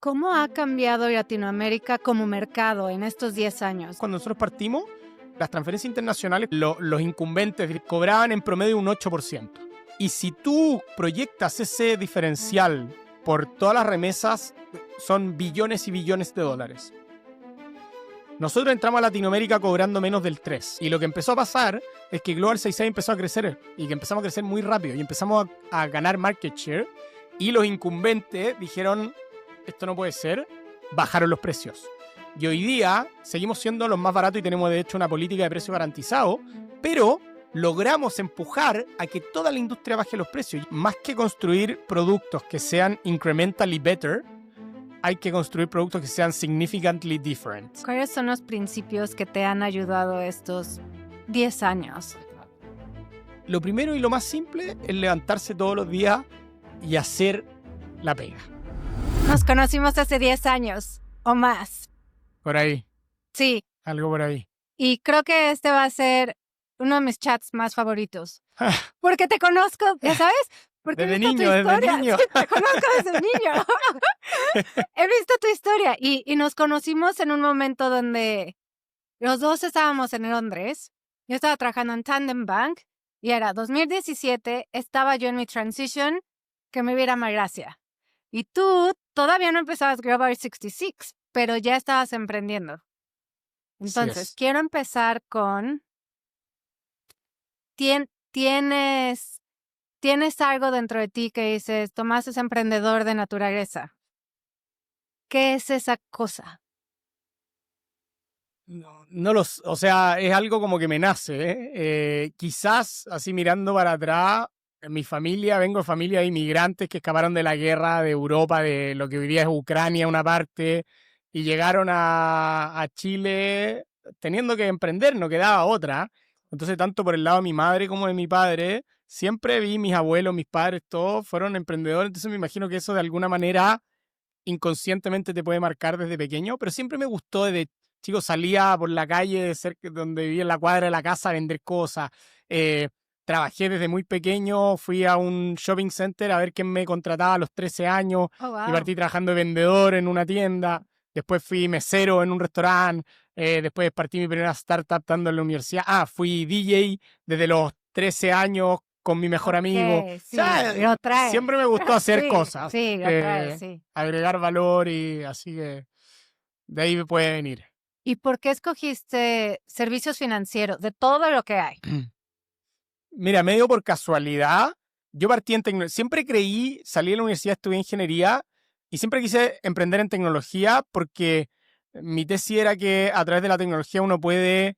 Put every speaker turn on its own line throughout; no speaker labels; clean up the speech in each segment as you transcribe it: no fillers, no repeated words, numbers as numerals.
¿Cómo ha cambiado Latinoamérica como mercado en estos 10 años?
Cuando nosotros partimos, las transferencias internacionales, los incumbentes cobraban en promedio un 8%. Y si tú proyectas ese diferencial por todas las remesas, son billones y billones de dólares. Nosotros entramos a Latinoamérica cobrando menos del 3%. Y lo que empezó a pasar es que Global 66 empezó a crecer y que empezamos a crecer muy rápido y empezamos a ganar market share. Y los incumbentes dijeron, esto no puede ser, bajaron los precios. Y hoy día seguimos siendo los más baratos y tenemos de hecho una política de precio garantizado, pero logramos empujar a que toda la industria baje los precios. Más que construir productos que sean incrementally better, hay que construir productos que sean significantly different.
¿Cuáles son los principios que te han ayudado estos 10 años?
Lo primero y lo más simple es levantarse todos los días y hacer la pega.
Nos conocimos hace 10 años o más.
Por ahí,
Sí,
algo por ahí.
y creo que este va a ser uno de mis chats más favoritos. Porque te conozco, ¿ya sabes? Porque
Desde
he visto
niño,
tu
desde
historia.
niño.
Sí, te conozco desde niño. He visto tu historia y nos conocimos en un momento donde los dos estábamos en Londres. Yo estaba trabajando en Tandem Bank y era 2017, estaba yo en mi transition que me viera más gracia. Y tú todavía no empezabas Global 66, pero ya estabas emprendiendo. Entonces,
es.
quiero empezar con... ¿Tienes algo dentro de ti que dices, Tomás es emprendedor de naturaleza? ¿Qué es esa cosa?
O sea, es algo como que me nace, ¿eh? Quizás, así mirando para atrás, en mi familia, vengo de familia de inmigrantes que escaparon de la guerra de Europa, de lo que vivía es Ucrania, una parte, y llegaron a Chile teniendo que emprender, no quedaba otra. Entonces, tanto por el lado de mi madre como de mi padre, siempre vi mis abuelos, mis padres, todos fueron emprendedores, entonces me imagino que eso de alguna manera inconscientemente te puede marcar desde pequeño, pero siempre me gustó desde chico, salía por la calle cerca donde vivía en la cuadra de la casa a vender cosas. Trabajé desde muy pequeño, fui a un shopping center a ver quién me contrataba a los 13 años
Oh,
y
wow.
partí trabajando de vendedor en una tienda. Después fui mesero en un restaurante. Después partí mi primera startup estando en la universidad. Fui DJ desde los 13 años con mi mejor amigo.
Sí,
O sea,
lo trae.
siempre me gustó hacer
Sí,
cosas,
sí, lo trae, sí.
agregar valor y así que de ahí puede venir.
¿Y por qué escogiste servicios financieros de todo lo que hay?
Mira, medio por casualidad, yo partí en tecnología. Siempre creí, salí de la universidad, estudié ingeniería y siempre quise emprender en tecnología porque mi tesis era que a través de la tecnología uno puede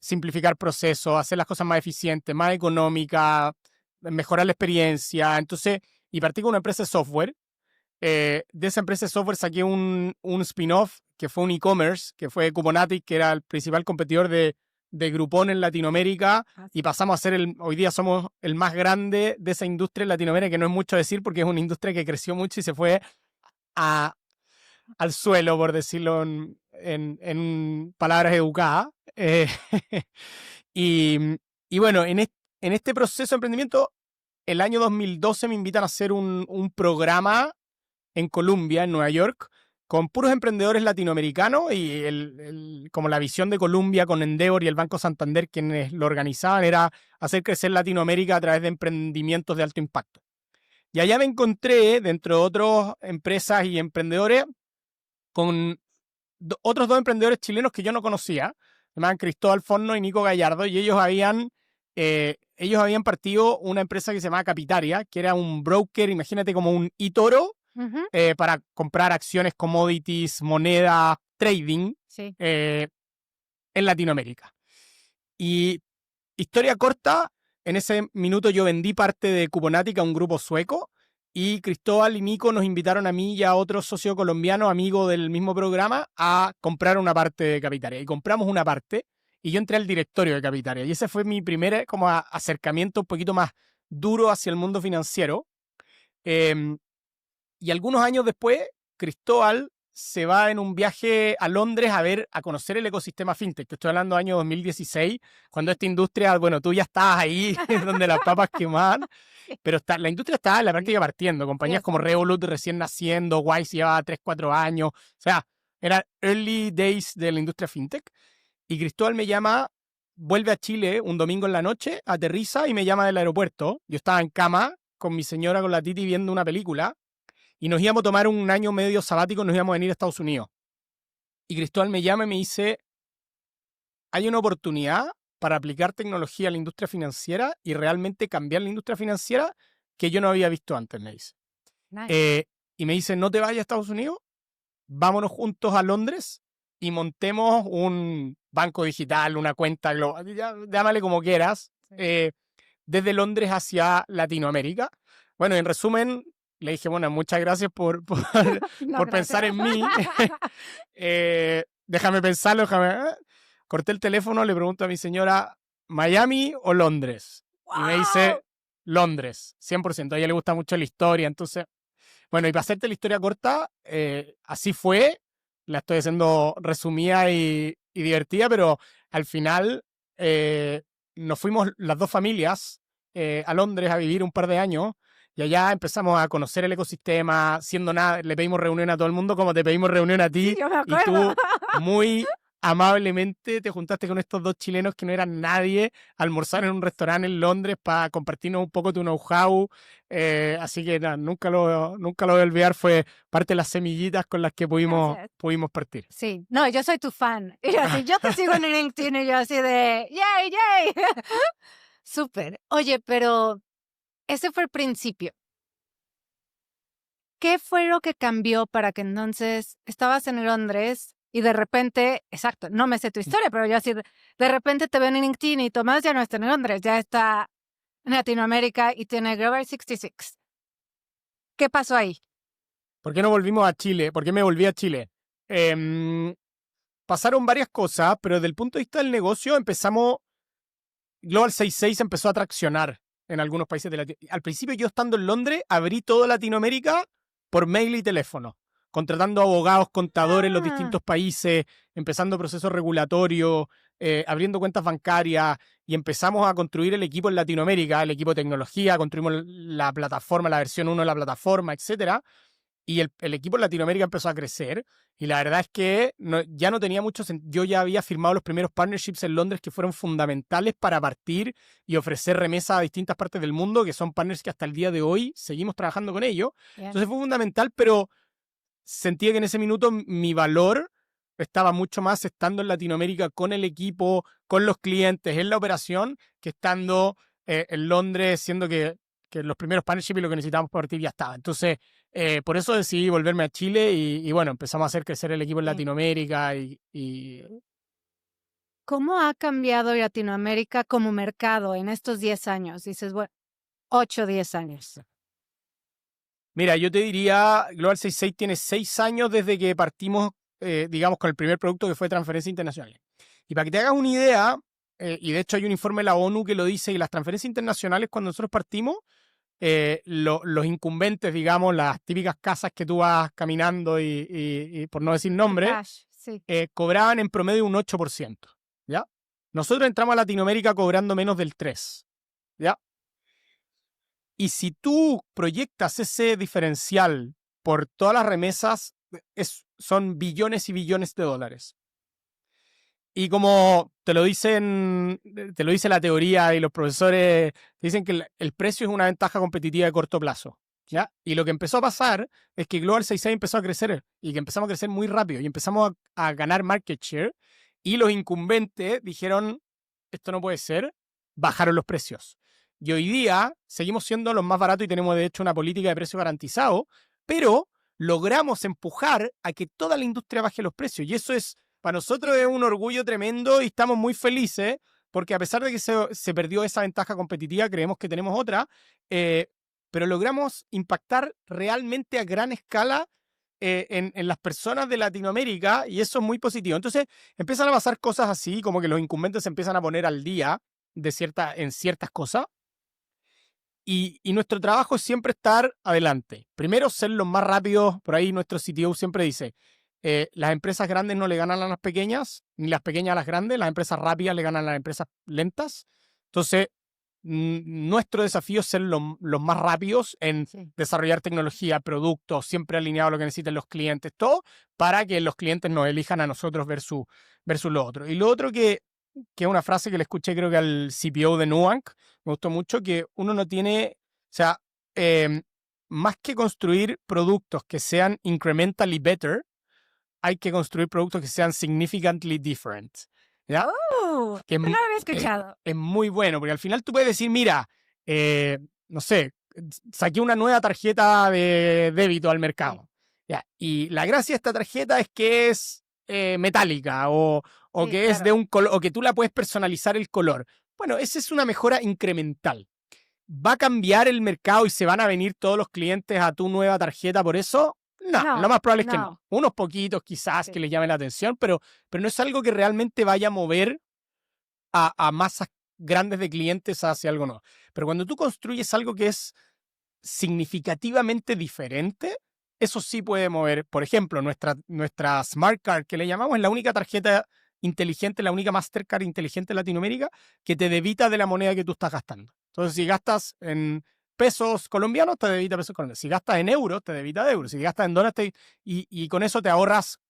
simplificar procesos, hacer las cosas más eficientes, más económicas, mejorar la experiencia. Entonces, y partí con una empresa de software. De esa empresa de software saqué un spin-off que fue un e-commerce, que fue Cuponatic, que era el principal competidor de Groupon en Latinoamérica, y pasamos a ser hoy día somos el más grande de esa industria en Latinoamérica, que no es mucho decir porque es una industria que creció mucho y se fue al suelo, por decirlo en palabras educadas. Y, y bueno, en este proceso de emprendimiento, el año 2012 me invitan a hacer un programa en Columbia, en Nueva York, con puros emprendedores latinoamericanos y como la visión de Columbia con Endeavor y el Banco Santander, quienes lo organizaban, era hacer crecer Latinoamérica a través de emprendimientos de alto impacto. Y allá me encontré, dentro de otras empresas y emprendedores, con otros dos emprendedores chilenos que yo no conocía, se llamaban Cristóbal Forno y Nico Gallardo, y ellos habían partido una empresa que se llamaba Capitaria, que era un broker, imagínate como un eToro, para comprar acciones, commodities, moneda, trading,
Sí.
en Latinoamérica. Y historia corta, en ese minuto yo vendí parte de Cuponatic a un grupo sueco y Cristóbal y Nico nos invitaron a mí y a otro socio colombiano, amigo del mismo programa, a comprar una parte de Capitaria. Y compramos una parte y yo entré al directorio de Capitaria. Y ese fue mi primer como acercamiento un poquito más duro hacia el mundo financiero. Y algunos años después, Cristóbal se va en un viaje a Londres a conocer el ecosistema fintech. Te estoy hablando del año 2016, cuando esta industria, bueno, tú ya estabas ahí, donde las papas quemaban, pero la industria estaba en la práctica partiendo. Compañías como Revolut recién naciendo, Wise llevaba 3, 4 años. O sea, era early days de la industria fintech. Y Cristóbal me llama, vuelve a Chile un domingo en la noche, aterriza y me llama del aeropuerto. Yo estaba en cama con mi señora, con la Titi, viendo una película. Y nos íbamos a tomar un año medio sabático, nos íbamos a venir a Estados Unidos. Y Cristóbal me llama y me dice, hay una oportunidad para aplicar tecnología a la industria financiera y realmente cambiar la industria financiera que yo no había visto antes, me dice.
Nice.
Y me dice, no te vayas a Estados Unidos, vámonos juntos a Londres y montemos un banco digital, una cuenta global, llámale como quieras, desde Londres hacia Latinoamérica. Bueno, en resumen, le dije, bueno, muchas gracias por pensar en mí. Déjame pensarlo, Corté el teléfono, le pregunto a mi señora, ¿Miami o Londres?
Wow.
Y me dice, Londres, 100%. A ella le gusta mucho la historia, entonces... Bueno, y para hacerte la historia corta, así fue. La estoy haciendo resumida y divertida, pero al final nos fuimos las dos familias a Londres a vivir un par de años. Y allá empezamos a conocer el ecosistema, siendo nada, le pedimos reunión a todo el mundo como te pedimos reunión a ti.
Sí, yo me
Y
acuerdo.
tú muy amablemente te juntaste con estos dos chilenos que no eran nadie, a almorzar en un restaurante en Londres para compartirnos un poco tu know-how. Así que nada, nunca lo voy a olvidar, fue parte de las semillitas con las que pudimos partir.
Sí, no, yo soy tu fan. Y así, yo te sigo en LinkedIn y yo así de, ¡yay, yay! Súper. Oye, pero ese fue el principio. ¿Qué fue lo que cambió para que entonces estabas en Londres y de repente, exacto, no me sé tu historia, pero yo así, de repente te veo en LinkedIn y Tomás ya no está en Londres, ya está en Latinoamérica y tiene Global 66. ¿Qué pasó ahí?
¿Por qué no volvimos a Chile? ¿Por qué me volví a Chile? Pasaron varias cosas, pero desde el punto de vista del negocio Global 66 empezó a traccionar en algunos países de Latinoamérica. Al principio yo estando en Londres abrí toda Latinoamérica por mail y teléfono, contratando abogados, contadores en los distintos países, empezando procesos regulatorios, abriendo cuentas bancarias y empezamos a construir el equipo en Latinoamérica, el equipo de tecnología, construimos la plataforma, la versión 1 de la plataforma, etcétera. Y el equipo en Latinoamérica empezó a crecer. Y la verdad es que ya no tenía mucho sentido. Yo ya había firmado los primeros partnerships en Londres que fueron fundamentales para partir y ofrecer remesas a distintas partes del mundo, que son partners que hasta el día de hoy seguimos trabajando con ellos.
Bien.
Entonces fue fundamental, pero sentía que en ese minuto mi valor estaba mucho más estando en Latinoamérica con el equipo, con los clientes, en la operación, que estando en Londres, siendo que los primeros partnerships y lo que necesitábamos para partir ya estaba. Entonces, por eso decidí volverme a Chile y bueno, empezamos a hacer crecer el equipo en Latinoamérica y...
¿Cómo ha cambiado Latinoamérica como mercado en estos 10 años? Dices, bueno, 8, 10 años.
Mira, yo te diría, Global 66 tiene 6 años desde que partimos, digamos, con el primer producto que fue Transferencias Internacionales. Y para que te hagas una idea, y de hecho hay un informe de la ONU que lo dice, que las transferencias internacionales cuando nosotros partimos, los incumbentes, digamos, las típicas casas que tú vas caminando y por no decir nombre,
Sí.
cobraban en promedio un 8%, ¿ya? Nosotros entramos a Latinoamérica cobrando menos del 3%, ¿ya? Y si tú proyectas ese diferencial por todas las remesas, son billones y billones de dólares. Y como te lo dice la teoría y los profesores, dicen que el precio es una ventaja competitiva de corto plazo, ¿ya? Y lo que empezó a pasar es que Global 66 empezó a crecer y que empezamos a crecer muy rápido y empezamos a ganar market share y los incumbentes dijeron, esto no puede ser, bajaron los precios. Y hoy día seguimos siendo los más baratos y tenemos de hecho una política de precio garantizado, pero logramos empujar a que toda la industria baje los precios y eso es... Para nosotros es un orgullo tremendo y estamos muy felices porque a pesar de que se perdió esa ventaja competitiva, creemos que tenemos otra, pero logramos impactar realmente a gran escala en las personas de Latinoamérica y eso es muy positivo. Entonces empiezan a pasar cosas así, como que los incumbentes se empiezan a poner al día en ciertas cosas y nuestro trabajo es siempre estar adelante. Primero, ser los más rápidos. Por ahí nuestro CTO siempre dice, las empresas grandes no le ganan a las pequeñas, ni las pequeñas a las grandes, las empresas rápidas le ganan a las empresas lentas. Entonces, nuestro desafío es ser los más rápidos en desarrollar tecnología, productos, siempre alineado a lo que necesitan los clientes, todo, para que los clientes nos elijan a nosotros versus lo otro. Y lo otro que es una frase que le escuché creo que al CPO de Nubank, me gustó mucho, que uno no tiene, o sea, más que construir productos que sean incrementally better, hay que construir productos que sean significantly different. ¿Ya?
Que no lo había escuchado.
Es muy bueno, porque al final tú puedes decir, mira, no sé, saqué una nueva tarjeta de débito al mercado. ¿Ya? Y la gracia de esta tarjeta es que es metálica o que es de un color, o que tú la puedes personalizar el color. Bueno, esa es una mejora incremental. ¿Va a cambiar el mercado y se van a venir todos los clientes a tu nueva tarjeta por eso? No, lo más probable es que no. Unos poquitos quizás que les llame la atención, pero no es algo que realmente vaya a mover a masas grandes de clientes hacia algo nuevo. Pero cuando tú construyes algo que es significativamente diferente, eso sí puede mover. Por ejemplo, nuestra Smart Card, que le llamamos, es la única tarjeta inteligente, la única Mastercard inteligente en Latinoamérica que te debita de la moneda que tú estás gastando. Entonces, si gastas en pesos colombianos, te debita pesos colombianos. Si gastas en euros, te debita de euros. Si gastas en dólares, y con eso te ahorras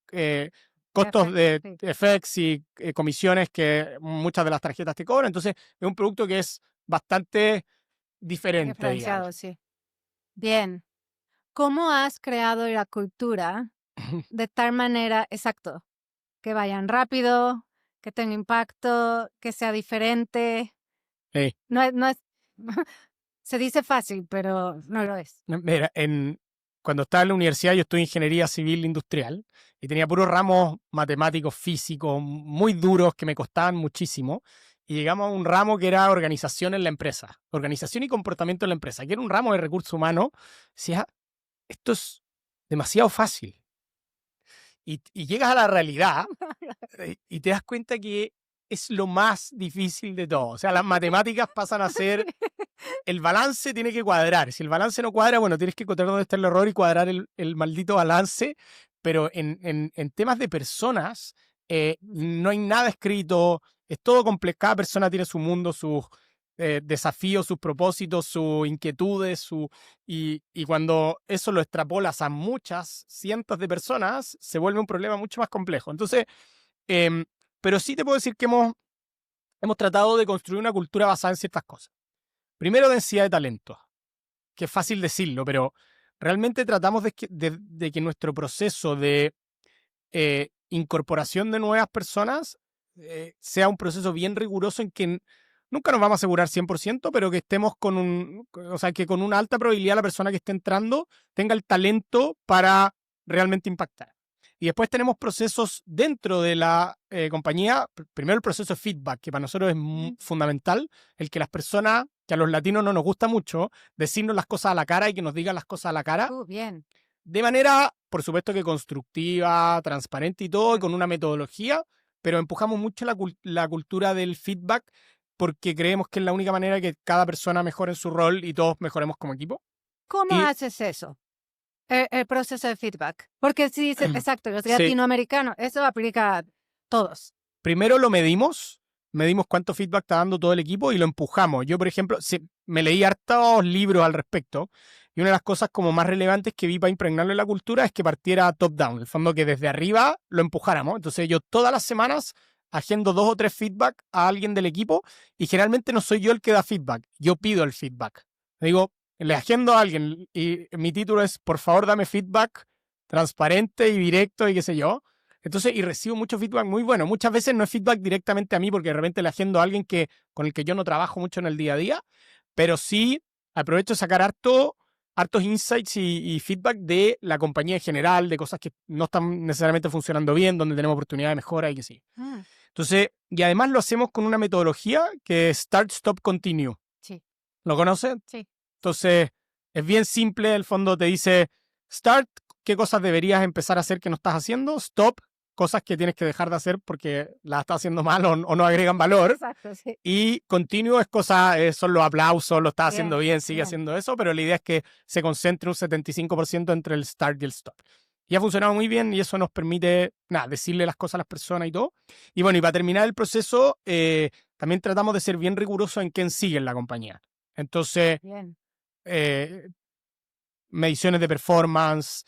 costos de FX y comisiones que muchas de las tarjetas te cobran. Entonces, es un producto que es bastante diferente.
Sí. Bien. ¿Cómo has creado la cultura de tal manera, exacto, que vayan rápido, que tenga impacto, que sea diferente?
Sí.
No es se dice fácil, pero no lo es.
Mira, cuando estaba en la universidad yo estudié ingeniería civil industrial y tenía puros ramos matemáticos, físicos, muy duros que me costaban muchísimo. Y llegamos a un ramo que era organización en la empresa, organización y comportamiento en la empresa, que era un ramo de recursos humanos. Decía, esto es demasiado fácil. Y llegas a la realidad y te das cuenta que es lo más difícil de todo. O sea, las matemáticas pasan a ser... El balance tiene que cuadrar. Si el balance no cuadra, bueno, tienes que encontrar dónde está el error y cuadrar el maldito balance. Pero en temas de personas, no hay nada escrito. Es todo complejo. Cada persona tiene su mundo, sus desafíos, sus propósitos, sus inquietudes. Y cuando eso lo extrapolas a muchas cientos de personas, se vuelve un problema mucho más complejo. Entonces, pero sí te puedo decir que hemos tratado de construir una cultura basada en ciertas cosas. Primero, densidad de talento, que es fácil decirlo, pero realmente tratamos de que nuestro proceso de incorporación de nuevas personas sea un proceso bien riguroso en que nunca nos vamos a asegurar 100%, pero que estemos que con una alta probabilidad la persona que esté entrando tenga el talento para realmente impactar. Y después tenemos procesos dentro de la compañía. Primero el proceso de feedback, que para nosotros es fundamental, el que las personas, que a los latinos no nos gusta mucho, decirnos las cosas a la cara y que nos digan las cosas a la cara.
Bien.
De manera, por supuesto que constructiva, transparente y todo, y con una metodología, pero empujamos mucho la cultura del feedback porque creemos que es la única manera que cada persona mejore en su rol y todos mejoremos como equipo.
¿Cómo haces eso? El proceso de feedback. Porque si dices, exacto, los latinoamericanos, eso aplica a todos.
Primero lo medimos cuánto feedback está dando todo el equipo y lo empujamos. Yo, por ejemplo, me leí hartos libros al respecto y una de las cosas como más relevantes que vi para impregnarlo en la cultura es que partiera top-down, en el fondo que desde arriba lo empujáramos. Entonces yo todas las semanas agendo 2 o 3 feedback a alguien del equipo y generalmente no soy yo el que da feedback, yo pido el feedback. Digo, le agendo a alguien y mi título es, por favor, dame feedback transparente y directo y qué sé yo. Entonces, y recibo mucho feedback muy bueno. Muchas veces no es feedback directamente a mí porque de repente le agendo a alguien con el que yo no trabajo mucho en el día a día, pero sí aprovecho de sacar hartos insights y feedback de la compañía en general, de cosas que no están necesariamente funcionando bien, donde tenemos oportunidad de mejora y que sí. Entonces, y además lo hacemos con una metodología que es Start, Stop, Continue.
Sí.
¿Lo conoces?
Sí.
Entonces, es bien simple. El fondo te dice, Start, qué cosas deberías empezar a hacer que no estás haciendo. Stop, cosas que tienes que dejar de hacer porque las estás haciendo mal o no agregan valor.
Exacto, sí.
Y continuo es son los aplausos, lo estás haciendo bien, sigue haciendo eso, pero la idea es que se concentre un 75% entre el start y el stop. Y ha funcionado muy bien y eso nos permite, nada, decirle las cosas a las personas y todo. Y bueno, y para terminar el proceso, también tratamos de ser bien rigurosos en quién sigue en la compañía. Entonces,
Bien.
mediciones de performance,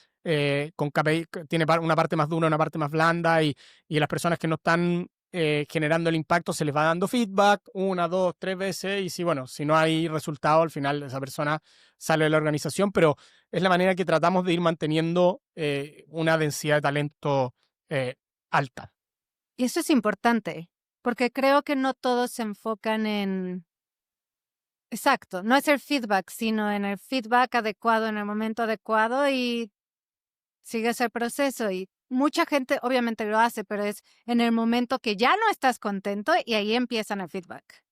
con KPI, tiene una parte más dura, una parte más blanda, y las personas que no están generando el impacto se les va dando feedback 1, 2, 3 veces, y si no hay resultado, al final esa persona sale de la organización, pero es la manera que tratamos de ir manteniendo una densidad de talento alta.
Y eso es importante, porque creo que no todos se enfocan en... Exacto, no es el feedback, sino en el feedback adecuado en el momento adecuado y sigues el proceso. Y mucha gente obviamente lo hace, pero es en el momento que ya no estás contento y ahí empiezan el feedback.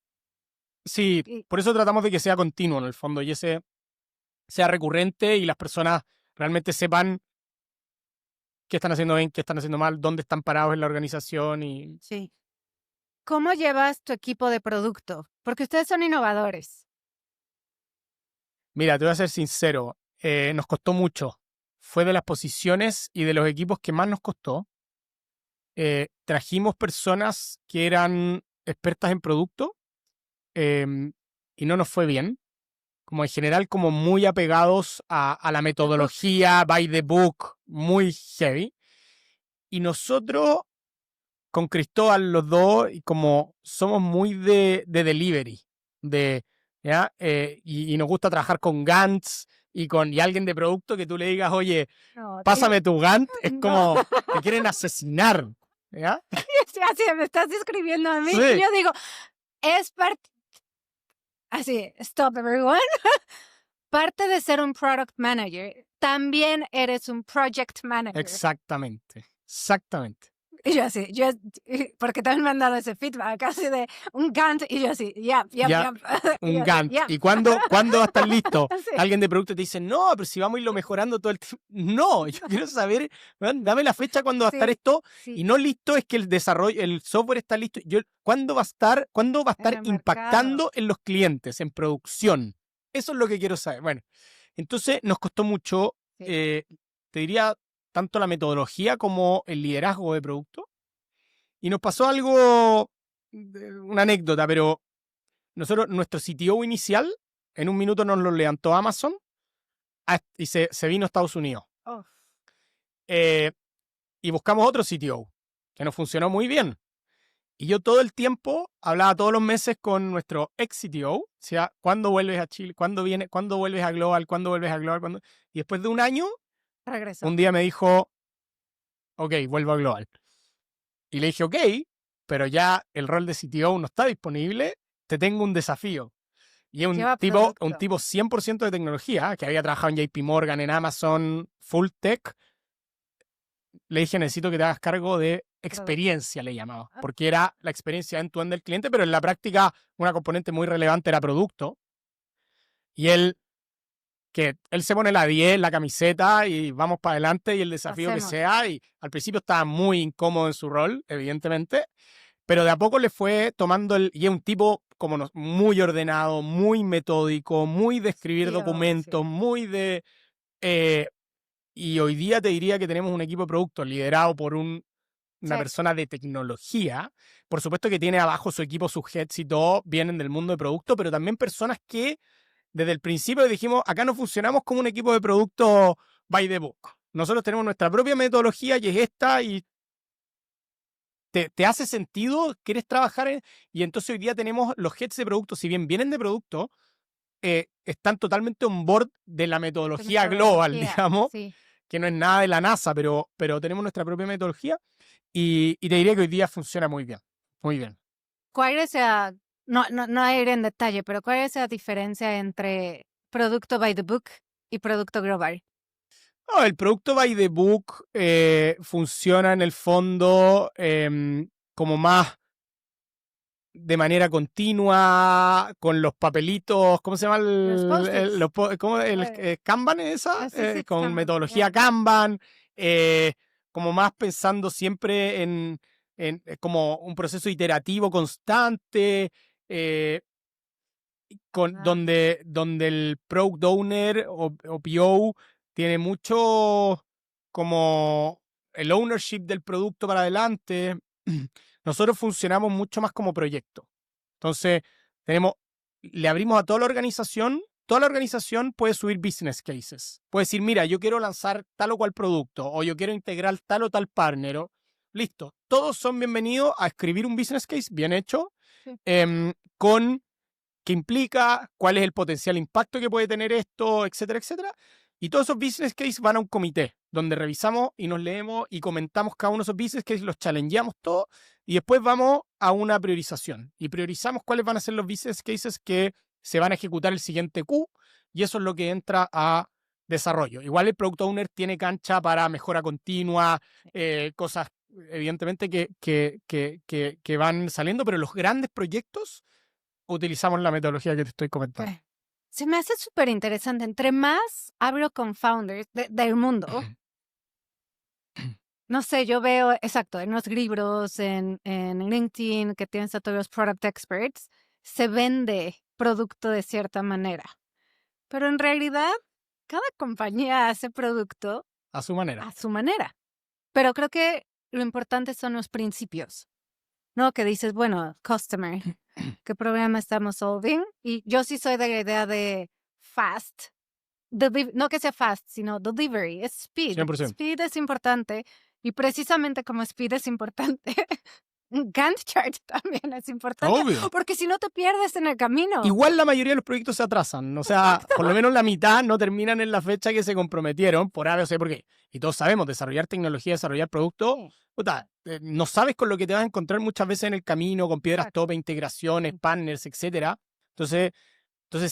Sí,
Y
por eso tratamos de que sea continuo en el fondo y ese sea recurrente y las personas realmente sepan qué están haciendo bien, qué están haciendo mal, dónde están parados en la organización y...
sí. ¿Cómo llevas tu equipo de producto? Porque ustedes son innovadores.
Mira, te voy a ser sincero, nos costó mucho. Fue de las posiciones y de los equipos que más nos costó. Trajimos personas que eran expertas en producto y no nos fue bien. Como en general, como muy apegados a la metodología, by the book, muy heavy. Y nosotros, con Cristóbal, los dos, y como somos muy de delivery, ¿ya? Y nos gusta trabajar con Gantz y alguien de producto que tú le digas, oye,
No,
pásame tu Gantt, es
no.
como, te quieren asesinar, ¿ya?
Sí, así me estás describiendo a mí.
Sí,
Y yo digo, es parte... Así, stop everyone. Parte de ser un product manager, también eres un project manager.
exactamente, exactamente.
Y yo así, porque también me han dado ese feedback, así de un Gantt, y yo así,
Ya,
yep.
un Gantt. ¿Y cuándo va a estar listo?
Sí.
Alguien de producto te dice, no, pero si vamos a irlo mejorando todo el tiempo. No, yo quiero saber, man, dame la fecha cuándo va a estar esto.
Sí.
Y no listo es que el desarrollo, el software está listo. ¿Cuándo va a estar
En el
impactando
mercado.
en los clientes, en producción? Eso es lo que quiero saber. Bueno, entonces nos costó mucho,
Sí.
te diría, tanto la metodología como el liderazgo de producto. Y nos pasó algo, una anécdota, pero nuestro CTO inicial, en un minuto nos lo levantó Amazon y se vino a Estados Unidos.
Oh.
Y buscamos otro CTO, que nos funcionó muy bien. Y yo todo el tiempo hablaba todos los meses con nuestro ex CTO, o sea, ¿cuándo vuelves a Chile? ¿Cuándo vuelves a Global? ¿Cuándo vuelves a Global? Y después de un año,
Regresó.
un día me dijo, ok, vuelvo a Global. Y le dije, ok, pero ya el rol de CTO no está disponible, te tengo un desafío. Y es un tipo 100% de tecnología, que había trabajado en JP Morgan, en Amazon, full tech. Le dije, necesito que te hagas cargo de experiencia, le llamaba, porque era la experiencia end-to-end del cliente, pero en la práctica una componente muy relevante era producto. Y él se pone la 10, la camiseta y vamos para adelante y el desafío que sea. Y al principio estaba muy incómodo en su rol, evidentemente, pero de a poco le fue tomando y es un tipo como muy ordenado, muy metódico, muy de escribir documentos, muy de... y hoy día te diría que tenemos un equipo de producto liderado por una persona de tecnología. Por supuesto que tiene abajo su equipo, sus heads y todo, vienen del mundo de producto, pero también personas que desde el principio dijimos, acá no funcionamos como un equipo de producto by the book. Nosotros tenemos nuestra propia metodología y es esta y ¿Te hace sentido? ¿Quieres trabajar en...? Y entonces hoy día tenemos los heads de producto, si bien vienen de producto, están totalmente on board de la metodología global, digamos, que no es nada de la NASA, pero tenemos nuestra propia metodología y te diría que hoy día funciona muy bien, muy bien.
¿Cuál es no ir en detalle, pero cuál es la diferencia entre producto by the book y producto global?
No, el producto by the book funciona en el fondo como más de manera continua, con los papelitos, ¿cómo se llama? Kanban es esa, con Kanban, metodología Kanban, como más pensando siempre en como un proceso iterativo constante, donde el product owner o PO tiene mucho como el ownership del producto para adelante. Nosotros funcionamos mucho más como proyecto. Entonces, le abrimos a toda la organización puede subir business cases. Puede decir, mira, yo quiero lanzar tal o cual producto, o yo quiero integrar tal o tal partner. Listo. Todos son bienvenidos a escribir un business case bien hecho,
Sí.
con qué implica, cuál es el potencial impacto que puede tener esto, etcétera, etcétera. Y todos esos business cases van a un comité, donde revisamos y nos leemos y comentamos cada uno de esos business cases, los challengeamos todos, y después vamos a una priorización. Y priorizamos cuáles van a ser los business cases que se van a ejecutar el siguiente Q, y eso es lo que entra a desarrollo. Igual el Product Owner tiene cancha para mejora continua, cosas evidentemente que van saliendo, pero los grandes proyectos utilizamos la metodología que te estoy comentando.
Ok. Se me hace súper interesante. Entre más hablo con founders del mundo, no sé, yo veo, exacto, en los libros, en LinkedIn, que tienes a todos los product experts, se vende producto de cierta manera. Pero en realidad, cada compañía hace producto
A su manera.
a su manera. Pero creo que lo importante son los principios, ¿no? Que dices, bueno, customer, ¿qué problema estamos solving? Y yo sí soy de la idea de fast. No que sea fast, sino delivery, es speed.
100%.
Speed es importante. Y precisamente como speed es importante, un Gantt chart también es importante.
Obvio.
Porque si no te pierdes en el camino.
Igual la mayoría de los proyectos se atrasan. O sea, por lo menos la mitad no terminan en la fecha que se comprometieron, por A, B o C, por qué. Y todos sabemos, desarrollar tecnología, desarrollar productos,
Sí.
puta, no sabes con lo que te vas a encontrar muchas veces en el camino, con piedras
Exacto.
tope, integraciones, partners, etcétera. Entonces,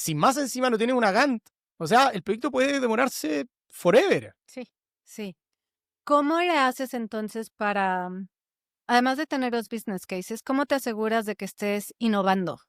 si más encima no tienes una Gantt, o sea, el proyecto puede demorarse forever.
Sí, sí. ¿Cómo le haces entonces para, además de tener los business cases, cómo te aseguras de que estés innovando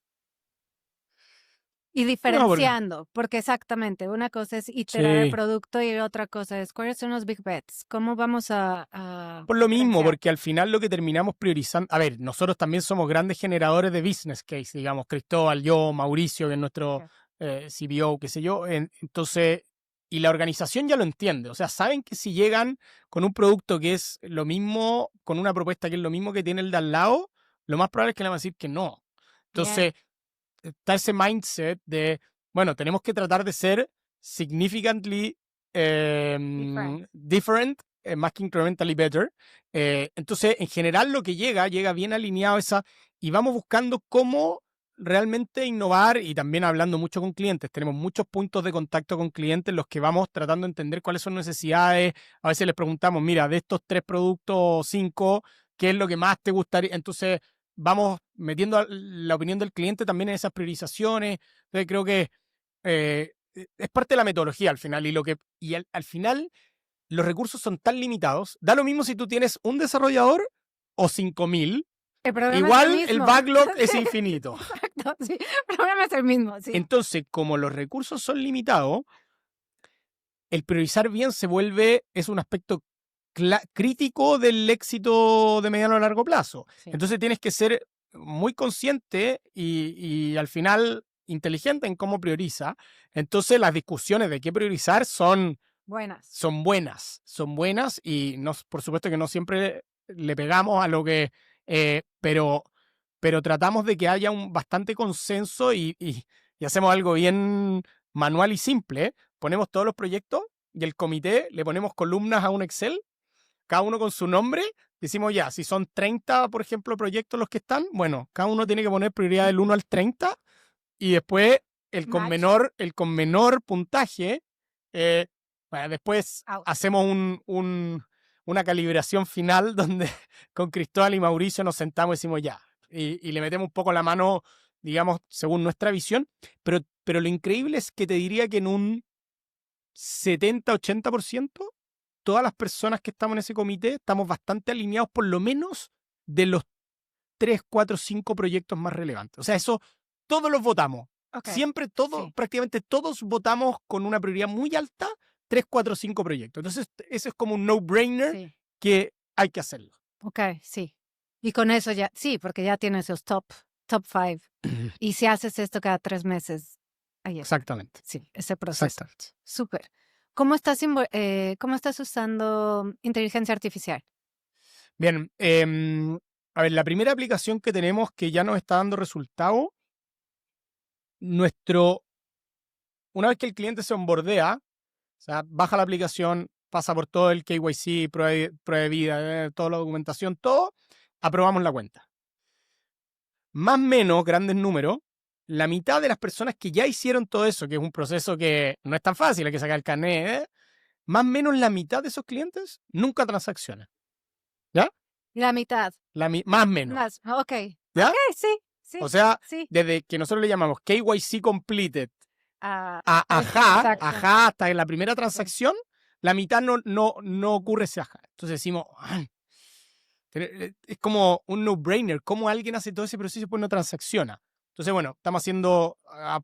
y diferenciando? Porque exactamente, una cosa es iterar el
Sí.
producto y otra cosa es, ¿cuáles son los big bets? ¿Cómo vamos a
Por lo mismo,
diferenciar?
porque al final lo que terminamos priorizando, a ver, nosotros también somos grandes generadores de business case, digamos, Cristóbal, yo, Mauricio, que es nuestro CBO, qué sé yo, entonces, y la organización ya lo entiende, o sea, saben que si llegan con un producto que es lo mismo, con una propuesta que es lo mismo que tiene el de al lado, lo más probable es que le van a decir que no. Entonces, está ese mindset de, bueno, tenemos que tratar de ser significantly different, más que incrementally better. Entonces, en general, lo que llega bien alineado a esa, y vamos buscando cómo realmente innovar, y también hablando mucho con clientes. Tenemos muchos puntos de contacto con clientes en los que vamos tratando de entender cuáles son necesidades. A veces les preguntamos, mira, de estos 3 productos, 5, ¿qué es lo que más te gustaría? Entonces, vamos metiendo la opinión del cliente también en esas priorizaciones. Entonces, creo que es parte de la metodología al final. Y al final, los recursos son tan limitados. Da lo mismo si tú tienes un desarrollador o 5.000.
El programa
Igual
es el
el
mismo.
backlog es infinito.
Exacto, sí. El programa es el mismo, sí.
Entonces, como los recursos son limitados, el priorizar bien es un aspecto crítico del éxito de mediano a largo plazo.
Sí.
Entonces tienes que ser muy consciente y al final inteligente en cómo prioriza. Entonces las discusiones de qué priorizar son
Buenas.
Y no, por supuesto que no siempre le pegamos a lo que... pero tratamos de que haya un bastante consenso y hacemos algo bien manual y simple. Ponemos todos los proyectos y el comité le ponemos columnas a un Excel, cada uno con su nombre. Decimos ya, si son 30, por ejemplo, proyectos los que están, bueno, cada uno tiene que poner prioridad del 1 al 30 y después el con menor puntaje, bueno, después hacemos una calibración final donde con Cristóbal y Mauricio nos sentamos y decimos ya, y le metemos un poco la mano, digamos, según nuestra visión, pero lo increíble es que te diría que en un 70-80%, todas las personas que estamos en ese comité estamos bastante alineados por lo menos de los 3, 4, 5 proyectos más relevantes. O sea, eso todos los votamos.
Okay.
Siempre todos, prácticamente todos votamos con una prioridad muy alta 3, 4, 5 proyectos. Entonces, eso es como un no-brainer que hay que hacerlo.
Ok, sí. Y con eso ya, sí, porque ya tienes esos top 5. Y si haces esto cada 3 meses, ahí está.
Exactamente.
Sí, ese proceso.
Exactamente.
Súper. ¿Cómo estás usando inteligencia artificial?
Bien, a ver, la primera aplicación que tenemos que ya nos está dando resultado, una vez que el cliente se onboardea, o sea, baja la aplicación, pasa por todo el KYC, prueba de vida, toda la documentación, todo, aprobamos la cuenta. Más o menos, grandes números, la mitad de las personas que ya hicieron todo eso, que es un proceso que no es tan fácil, hay que sacar el carnet, más o menos la mitad de esos clientes nunca transaccionan. ¿Ya?
La mitad.
Más o menos.
Más. Ok.
¿Ya?
Ok, sí, sí,
O sea,
sí.
desde que nosotros le llamamos KYC completed
Ah,
a ajá,
exacto.
hasta en la primera transacción, la mitad no ocurre ese ajá. Entonces decimos, "Ay, es como un no-brainer. ¿Cómo alguien hace todo ese proceso y después no transacciona?" Entonces, bueno, estamos haciendo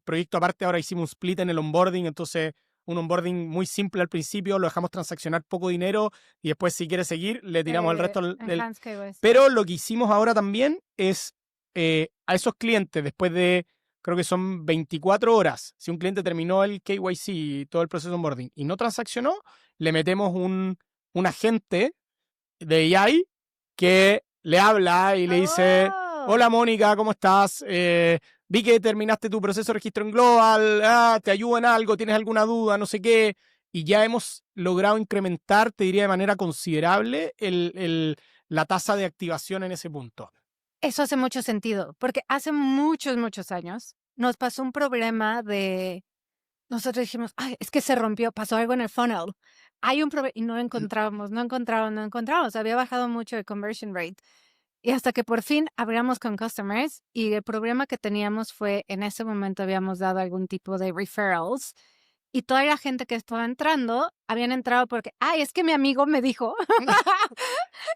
proyecto aparte. Ahora hicimos un split en el onboarding. Entonces, un onboarding muy simple al principio. Lo dejamos transaccionar poco dinero y después, si quiere seguir, le tiramos el resto del...
Enhanced KYC.
Pero lo que hicimos ahora también es a esos clientes, después de, creo que son 24 horas, si un cliente terminó el KYC y todo el proceso de onboarding y no transaccionó, le metemos un agente de AI que le habla y le dice, hola Mónica, ¿cómo estás? Vi que terminaste tu proceso de registro en Global, ¿te ayuda en algo? ¿Tienes alguna duda? No sé qué. Y ya hemos logrado incrementar, te diría de manera considerable, la tasa de activación en ese punto.
Eso hace mucho sentido, porque hace muchos, muchos años nos pasó un problema de... Nosotros dijimos, ay, es que se rompió, pasó algo en el funnel. Hay un problema y no encontrábamos. Había bajado mucho el conversion rate. Y hasta que por fin hablamos con customers y el problema que teníamos fue, en ese momento habíamos dado algún tipo de referrals y toda la gente que estaba entrando, habían entrado porque, ay, es que mi amigo me dijo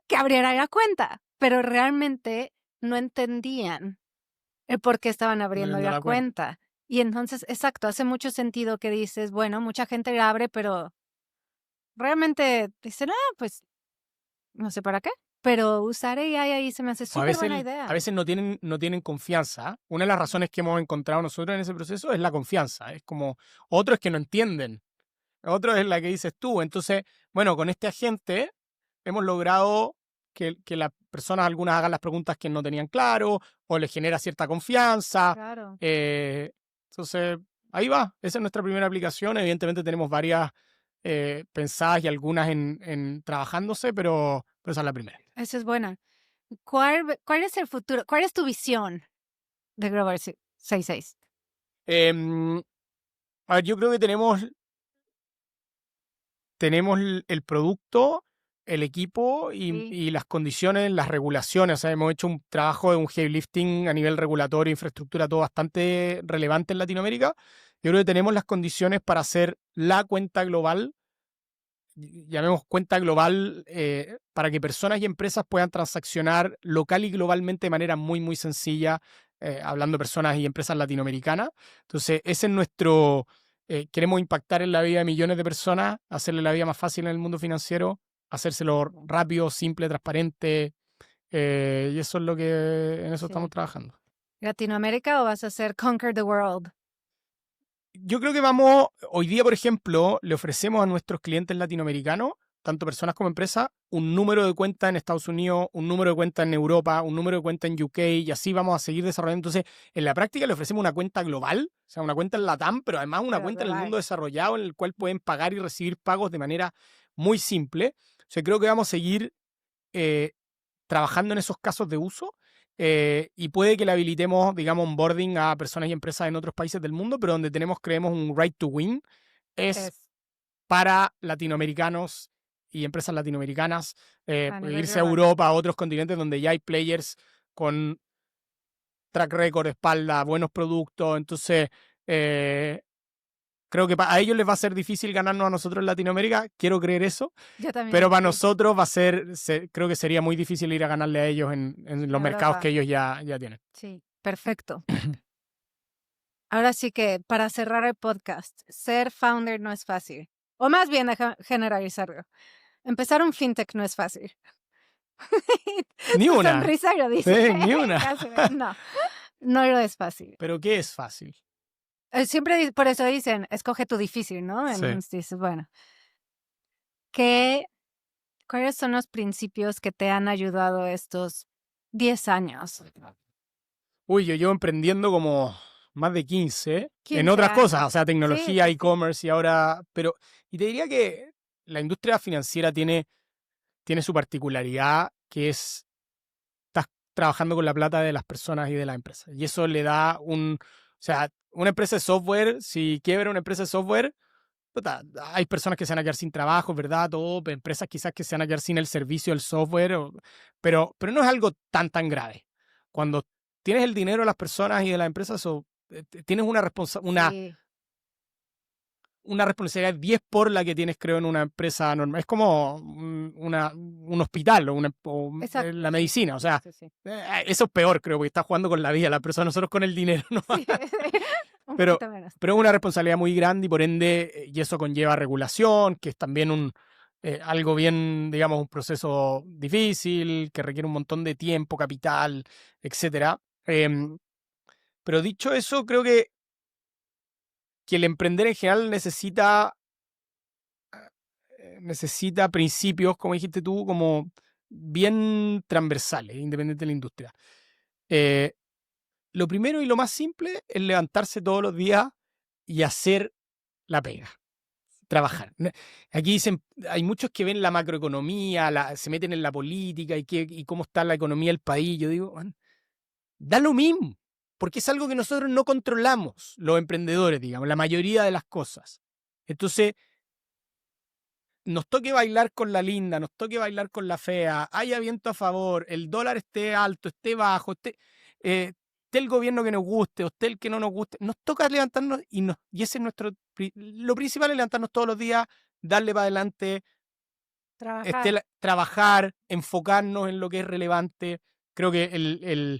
que abriera la cuenta, pero realmente no entendían el por qué estaban abriendo la cuenta. Y entonces, exacto, hace mucho sentido que dices, bueno, mucha gente la abre, pero realmente dicen, pues, no sé para qué. Pero usar AI ahí se me hace súper buena idea.
A veces no tienen confianza. Una de las razones que hemos encontrado nosotros en ese proceso es la confianza. Es como, otro es que no entienden. Otro es la que dices tú. Entonces, bueno, con este agente hemos logrado que las personas algunas hagan las preguntas que no tenían claro o les genera cierta confianza.
Claro.
Entonces, ahí va. Esa es nuestra primera aplicación. Evidentemente tenemos varias pensadas y algunas en trabajándose, pero esa es la primera.
Esa es buena. ¿Cuál es el futuro? ¿Cuál es tu visión de Global 66?
A ver, yo creo que tenemos el producto, el equipo y las condiciones, las regulaciones. O sea, hemos hecho un trabajo de un heavy lifting a nivel regulatorio, infraestructura, todo bastante relevante en Latinoamérica. Yo creo que tenemos las condiciones para hacer la cuenta global, llamemos cuenta global, para que personas y empresas puedan transaccionar local y globalmente de manera muy, muy sencilla, hablando de personas y empresas latinoamericanas. Entonces, ese es nuestro... queremos impactar en la vida de millones de personas, hacerle la vida más fácil en el mundo financiero, hacérselo rápido, simple, transparente, y eso es lo que en eso estamos trabajando.
¿Latinoamérica o vas a hacer Conquer the World?
Yo creo que hoy día, por ejemplo, le ofrecemos a nuestros clientes latinoamericanos, tanto personas como empresas, un número de cuenta en Estados Unidos, un número de cuenta en Europa, un número de cuenta en UK, y así vamos a seguir desarrollando. Entonces, en la práctica le ofrecemos una cuenta global, o sea, una cuenta en LATAM, pero además una cuenta en el mundo desarrollado en el cual pueden pagar y recibir pagos de manera muy simple. O sea, creo que vamos a seguir trabajando en esos casos de uso. Y puede que le habilitemos, digamos, onboarding a personas y empresas en otros países del mundo, pero donde creemos un right to win es para latinoamericanos y empresas latinoamericanas, irse a Europa, a otros continentes donde ya hay players con track record, espalda, buenos productos. Entonces, creo que a ellos les va a ser difícil ganarnos a nosotros en Latinoamérica, quiero creer eso.
Yo también.
Pero para nosotros va a ser, creo que sería muy difícil ir a ganarle a ellos en los mercados que ellos ya tienen.
Sí, perfecto. Ahora sí que, para cerrar el podcast, ser founder no es fácil. O más bien, generalizarlo. Empezar un fintech no es fácil.
Ni una.
Sonrisa lo dice.
Sí, ni una.
No lo es fácil.
¿Pero qué es fácil?
Siempre por eso dicen, escoge tu difícil, ¿no?
Sí.
Entonces dices, bueno, ¿cuáles son los principios que te han ayudado estos 10 años?
Uy, yo llevo emprendiendo como más de 15 en
15
otras cosas, o
años.
sea,
Sí,
tecnología,
sí, sí.
e-commerce y ahora, pero, y te diría que la industria financiera tiene su particularidad, que es, estás trabajando con la plata de las personas y de las empresas, y eso le da o sea, una empresa de software, si quiebra una empresa de software, puta, hay personas que se van a quedar sin trabajo, ¿verdad? Todo, empresas quizás que se van a quedar sin el servicio del software, pero no es algo tan grave. Cuando tienes el dinero de las personas y de las empresas, tienes
Sí,
una responsabilidad 10 por la que tienes, creo, en una empresa normal. Es como un hospital la
exacto, sí.
medicina. O sea,
Sí, sí.
eso es peor, creo, porque estás jugando con la vida de la persona, nosotros con el dinero, ¿no?
Sí, un
Pero,
poquito menos.
pero es una responsabilidad muy grande y por ende, y eso conlleva regulación, que es también algo bien, digamos, un proceso difícil, que requiere un montón de tiempo, capital, etcétera. Pero dicho eso, creo que el emprender en general necesita principios, como dijiste tú, como bien transversales, independiente de la industria. Eh, lo primero y lo más simple es levantarse todos los días y hacer la pega, trabajar. Aquí dicen, hay muchos que ven la macroeconomía, se meten en la política y cómo está la economía del país. Yo digo, "Man, da lo mismo, porque es algo que nosotros no controlamos, los emprendedores, digamos, la mayoría de las cosas. Entonces, nos toque bailar con la linda, nos toque bailar con la fea, haya viento a favor, el dólar esté alto, esté bajo, esté el gobierno que nos guste, o esté el que no nos guste, nos toca levantarnos y ese es lo principal es levantarnos todos los días, darle para adelante,
Trabajar.
trabajar, enfocarnos en lo que es relevante. Creo que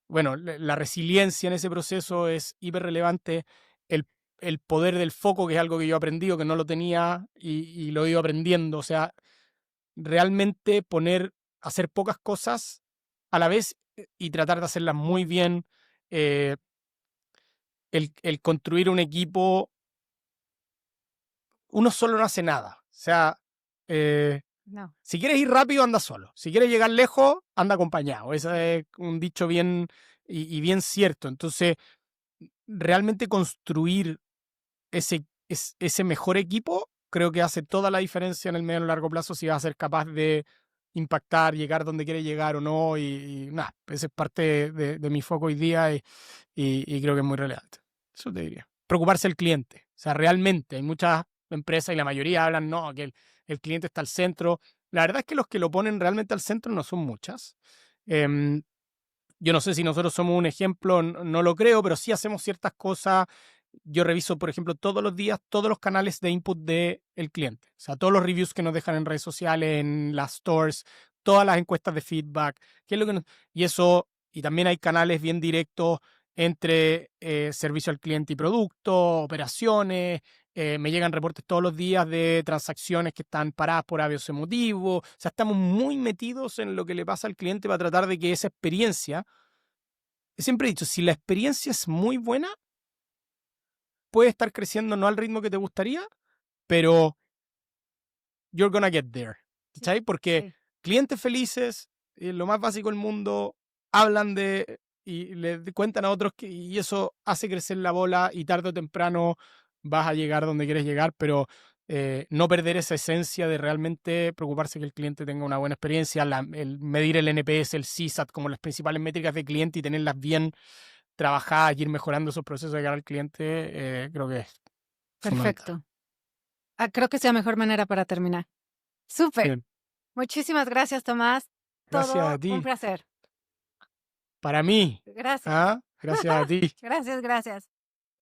bueno, la resiliencia en ese proceso es hiper relevante. El, el poder del foco, que es algo que yo he aprendido, que no lo tenía y lo he ido aprendiendo. O sea, realmente hacer pocas cosas a la vez y tratar de hacerlas muy bien. eh, el construir un equipo, uno solo no hace nada. O sea,
No.
si quieres ir rápido, anda solo. Si quieres llegar lejos, anda acompañado. Ese es un dicho bien y bien cierto. Entonces, realmente construir ese mejor equipo, creo que hace toda la diferencia en el medio y largo plazo si vas a ser capaz de impactar, llegar donde quieres llegar o no. Y nada, ese es parte de mi foco hoy día y creo que es muy relevante. Eso te diría. Preocuparse del cliente. O sea, realmente hay muchas empresas y la mayoría hablan, no, que el cliente está al centro. La verdad es que los que lo ponen realmente al centro no son muchas. Yo no sé si nosotros somos un ejemplo, no lo creo, pero sí hacemos ciertas cosas. Yo reviso, por ejemplo, todos los días todos los canales de input del cliente. O sea, todos los reviews que nos dejan en redes sociales, en las stores, todas las encuestas de feedback. ¿Qué es lo que y eso, y también hay canales bien directos entre servicio al cliente y producto, operaciones. Me llegan reportes todos los días de transacciones que están paradas por avios emotivos. O sea, estamos muy metidos en lo que le pasa al cliente para tratar de que esa experiencia, siempre he dicho, si la experiencia es muy buena, puede estar creciendo no al ritmo que te gustaría, pero you're gonna get there.
Sí,
¿Sabes? Porque
sí.
clientes felices, lo más básico del mundo, hablan y le cuentan a otros y eso hace crecer la bola y tarde o temprano vas a llegar donde quieres llegar, pero no perder esa esencia de realmente preocuparse que el cliente tenga una buena experiencia, el medir el NPS, el CSAT como las principales métricas de cliente y tenerlas bien trabajadas y ir mejorando esos procesos de cara al cliente, creo que es fundamental.
Perfecto. Creo que es la mejor manera para terminar. Súper.
Bien,
Muchísimas gracias, Tomás.
gracias a
Todo un
ti.
placer.
Para mí,
Gracias.
¿ah? Gracias a ti.
Gracias, gracias.